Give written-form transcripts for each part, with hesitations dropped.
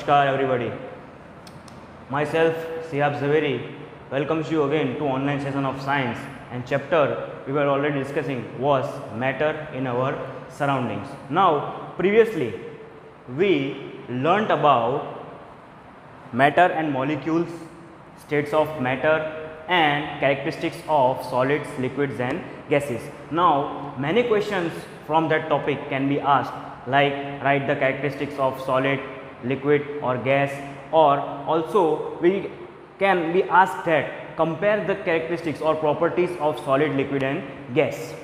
Namaskar everybody. Myself Sihab Zaveri welcomes you again to online session of science, and chapter we were already discussing was matter in our surroundings. Now previously we learnt about matter and molecules, states of matter and characteristics of solids, liquids and gases. Now many questions from that topic can be asked, like write the characteristics of solid, liquid or gas, or also we can be asked that compare the characteristics or properties of solid, liquid and gas.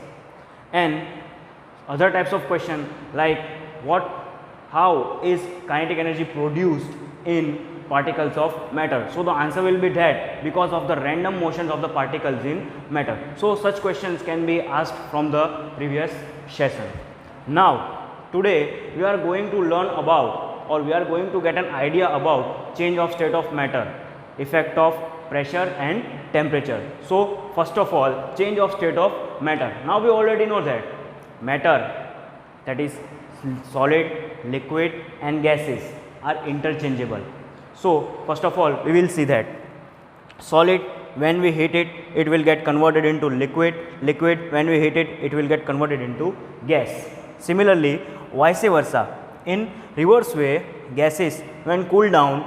And other types of question like how is kinetic energy produced in particles of matter. So the answer will be that because of the random motions of the particles in matter. So such questions can be asked from the previous session. Now today we are going to learn about, or we are going to get an idea about change of state of matter, effect of pressure and temperature. So first of all, change of state of matter. Now we already know that matter, that is solid, liquid and gases, are interchangeable. So first of all we will see that solid, when we heat it, it will get converted into liquid. Liquid, when we heat it, it will get converted into gas. Similarly, vice versa, in reverse way, gases when cooled down,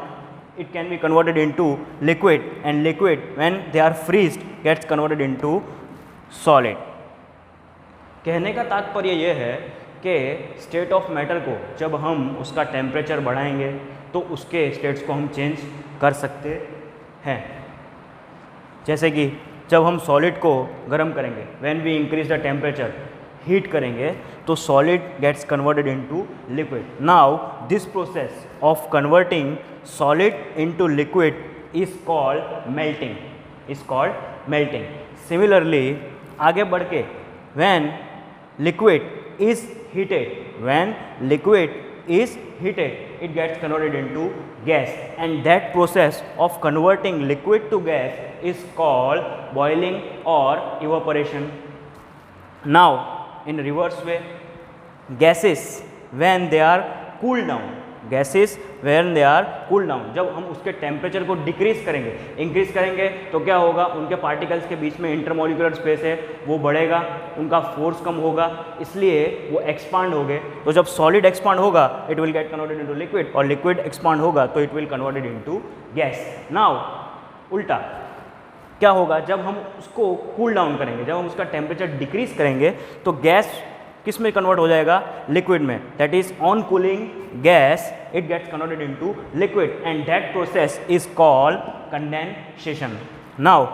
it can be converted into liquid, and liquid when they are freezed gets converted into solid. कहने का तात्पर्य यह है कि state of matter को जब हम उसका टेम्परेचर बढ़ाएंगे तो उसके स्टेट्स को हम चेंज कर सकते हैं. जैसे कि जब हम सॉलिड को गर्म करेंगे, when we increase the temperature, heat करेंगे तो solid gets converted into liquid. Now this process of converting solid into liquid is called melting, similarly आगे बढ़ के when liquid is heated, it gets converted into gas, and that process of converting liquid to gas is called boiling or evaporation. Now in reverse way, gases when they are cooled down, जब हम उसके temperature को decrease करेंगे, increase करेंगे तो क्या होगा, उनके पार्टिकल्स के बीच में इंटरमोलिकुलर स्पेस है वो बढ़ेगा, उनका फोर्स कम होगा, इसलिए वो एक्सपांड हो गए. तो जब सॉलिड एक्सपांड होगा it will get converted into liquid, और लिक्विड एक्सपांड होगा तो it will converted into gas. Now उल्टा क्या होगा, जब हम उसको कूल डाउन करेंगे, जब हम उसका टेम्परेचर डिक्रीज करेंगे तो गैस किस में कन्वर्ट हो जाएगा, लिक्विड में. That is on cooling gas it gets converted into liquid, and that process is called condensation. Now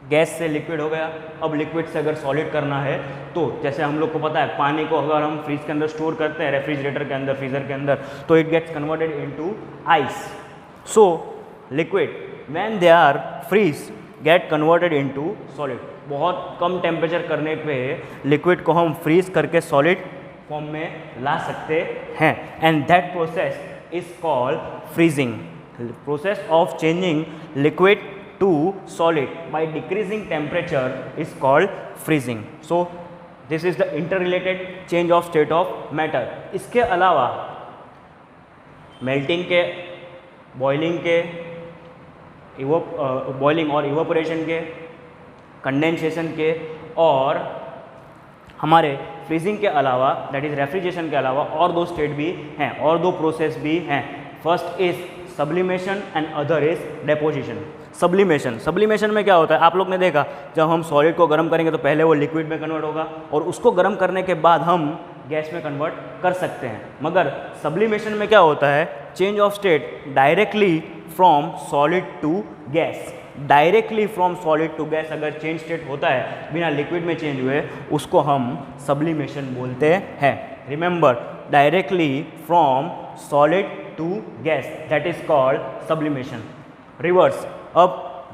gas से लिक्विड हो गया, अब लिक्विड से अगर सॉलिड करना है तो जैसे हम लोग को पता है पानी को अगर हम फ्रीज के अंदर स्टोर करते हैं, रेफ्रिजरेटर के अंदर, फ्रीजर के अंदर, तो it gets converted into ice. So liquid when they are freeze get converted into solid. बहुत कम टेम्परेचर करने पे लिक्विड को हम फ्रीज करके सॉलिड फॉर्म में ला सकते हैं, and that process is called freezing. Process of changing liquid to solid by decreasing temperature is called freezing. So this is the interrelated change of state of matter. इसके अलावा melting के, boiling के, boiling और evaporation के, condensation के, और हमारे freezing के अलावा, दैट इज रेफ्रिजरेशन के अलावा और दो स्टेट भी हैं, और दो प्रोसेस भी हैं. First is sublimation and other is deposition. Sublimation में क्या होता है, आप लोग ने देखा जब हम सॉलिड को गर्म करेंगे तो पहले वो लिक्विड में कन्वर्ट होगा, और उसको गर्म करने के बाद हम गैस में कन्वर्ट कर सकते हैं. मगर सब्लिमेशन में क्या होता है, change of state directly from solid to gas. Directly from solid to gas अगर चेंज स्टेट होता है बिना लिक्विड में चेंज हुए, उसको हम सब्लिमेशन बोलते हैं. Remember, directly from solid to gas, that is called sublimation. Reverse, अब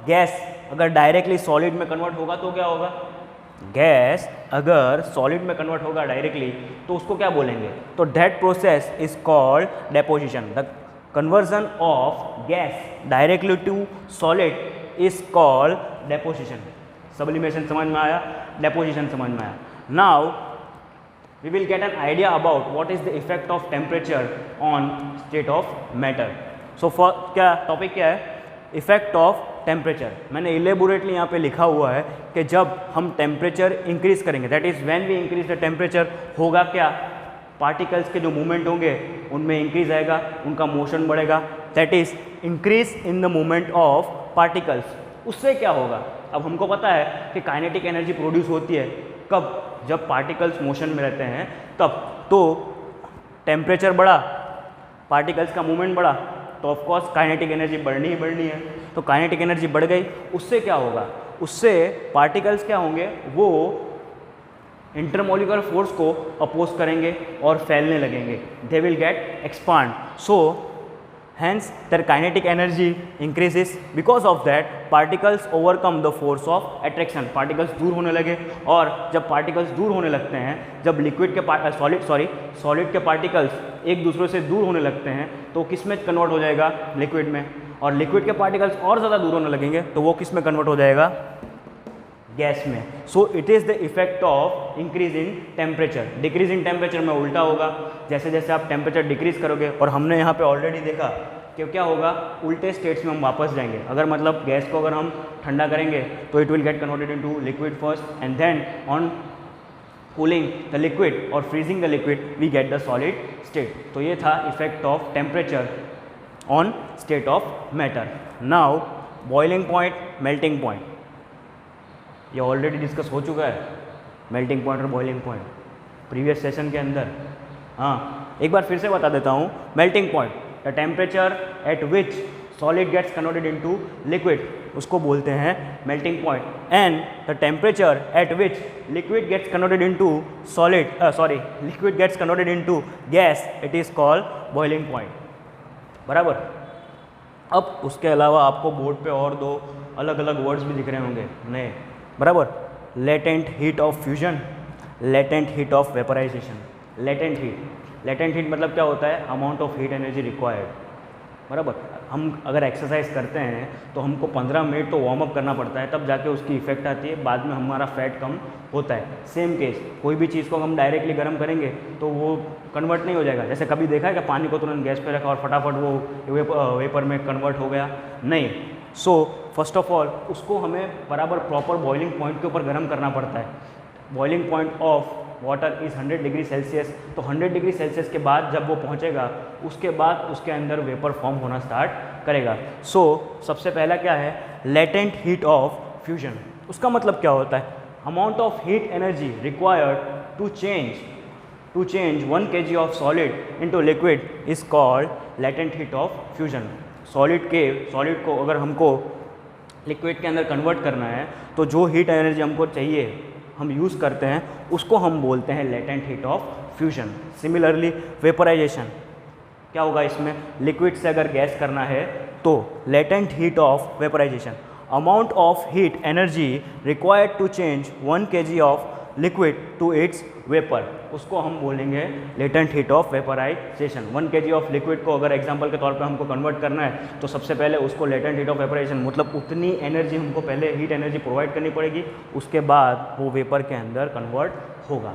गैस अगर डायरेक्टली सॉलिड में कन्वर्ट होगा तो क्या होगा, गैस अगर सॉलिड में कन्वर्ट होगा डायरेक्टली तो उसको क्या बोलेंगे, तो that process is called deposition. The conversion of gas directly to solid is called deposition. sublimation समझ में आया, deposition समझ में आया. Now we will get an idea about what is the effect of temperature on state of matter. So for क्या topic क्या है, effect of temperature. मैंने इलेबोरेटली यहाँ पे लिखा हुआ है कि जब हम टेम्परेचर इंक्रीज करेंगे, that is when we increase the temperature, होगा क्या, पार्टिकल्स के जो मूवमेंट होंगे उनमें इंक्रीज आएगा, उनका मोशन बढ़ेगा, that is increase in the movement of particles. उससे क्या होगा, अब हमको पता है कि काइनेटिक एनर्जी प्रोड्यूस होती है कब, जब पार्टिकल्स मोशन में रहते हैं तब. तो टेम्परेचर बढ़ा, पार्टिकल्स का मूवमेंट बढ़ा, तो ऑफकोर्स काइनेटिक एनर्जी बढ़नी ही बढ़नी है. तो काइनेटिक एनर्जी बढ़ गई, उससे क्या होगा, उससे पार्टिकल्स क्या होंगे, वो इंटरमोलिकुलर फोर्स को अपोज करेंगे और फैलने लगेंगे, they will get expand. So hence their kinetic energy increases. Because of that particles overcome the force of attraction. particles दूर होने लगे, और जब particles दूर होने लगते हैं, जब लिक्विड के सॉलिड के पार्टिकल्स एक दूसरे से दूर होने लगते हैं तो किस में कन्वर्ट हो जाएगा, लिक्विड में. और लिक्विड के पार्टिकल्स और ज़्यादा दूर होने लगेंगे तो वो किस में कन्वर्ट हो जाएगा, गैस में. So it is the effect of increase in temperature. Decrease in temperature में उल्टा होगा, जैसे जैसे आप टेम्परेचर डिक्रीज करोगे, और हमने यहाँ पे ऑलरेडी देखा कि क्या होगा, उल्टे स्टेट्स में हम वापस जाएंगे. अगर मतलब गैस को अगर हम ठंडा करेंगे तो it will get converted into liquid first, and then on cooling the liquid और freezing the liquid we get the solid state. तो ये था effect of temperature on state of matter. Now boiling point, melting point, ये already discuss हो चुका है, melting point और boiling point previous session के अंदर. हाँ, एक बार फिर से बता देता हूँ. Melting point, the temperature at which solid gets converted into liquid, उसको बोलते हैं melting point. And the temperature at which liquid gets converted into liquid gets converted into gas, it is called boiling point. बराबर. अब उसके अलावा आपको board पे और दो अलग अलग वर्ड्स भी दिख रहे होंगे नए. बराबर. Latent heat of fusion, latent heat of vaporisation. Latent heat मतलब क्या होता है, amount of heat energy required. बराबर. हम अगर एक्सरसाइज करते हैं तो हमको 15 मिनट तो वार्म अप करना पड़ता है, तब जाके उसकी इफेक्ट आती है, बाद में हमारा फैट कम होता है. सेम केस, कोई भी चीज़ को हम डायरेक्टली गर्म करेंगे तो वो कन्वर्ट नहीं हो जाएगा. जैसे कभी देखा है कि पानी को तुरंत गैस पे रखा और फटाफट वो वेपर में कन्वर्ट हो गया, नहीं. सो फर्स्ट ऑफ ऑल उसको हमें बराबर प्रॉपर बॉइलिंग पॉइंट के ऊपर गर्म करना पड़ता है. Boiling point of water is 100 degree Celsius. तो 100 डिग्री सेल्सियस के बाद जब वो पहुंचेगा, उसके बाद उसके अंदर वेपर फॉर्म होना स्टार्ट करेगा. सो सबसे पहला क्या है, लेटेंट हीट ऑफ फ्यूजन. उसका मतलब क्या होता है, amount of heat energy required to change 1 kg of solid into liquid is called latent heat of fusion. Solid को अगर हमको लिक्विड के अंदर कन्वर्ट करना है तो जो हीट एनर्जी हमको चाहिए, हम यूज़ करते हैं, उसको हम बोलते हैं latent heat of fusion. Similarly vaporisation, क्या होगा इसमें, लिक्विड से अगर गैस करना है तो latent heat of vaporisation, amount of heat energy required to change 1 kg of liquid to its vapour, उसको हम बोलेंगे latent heat of vaporisation. 1 kg of liquid को अगर एग्जांपल के तौर पे हमको कन्वर्ट करना है तो सबसे पहले उसको लेटेंट हीट ऑफ वेपराइजेशन, मतलब उतनी एनर्जी हमको पहले हीट एनर्जी प्रोवाइड करनी पड़ेगी, उसके बाद वो वेपर के अंदर कन्वर्ट होगा.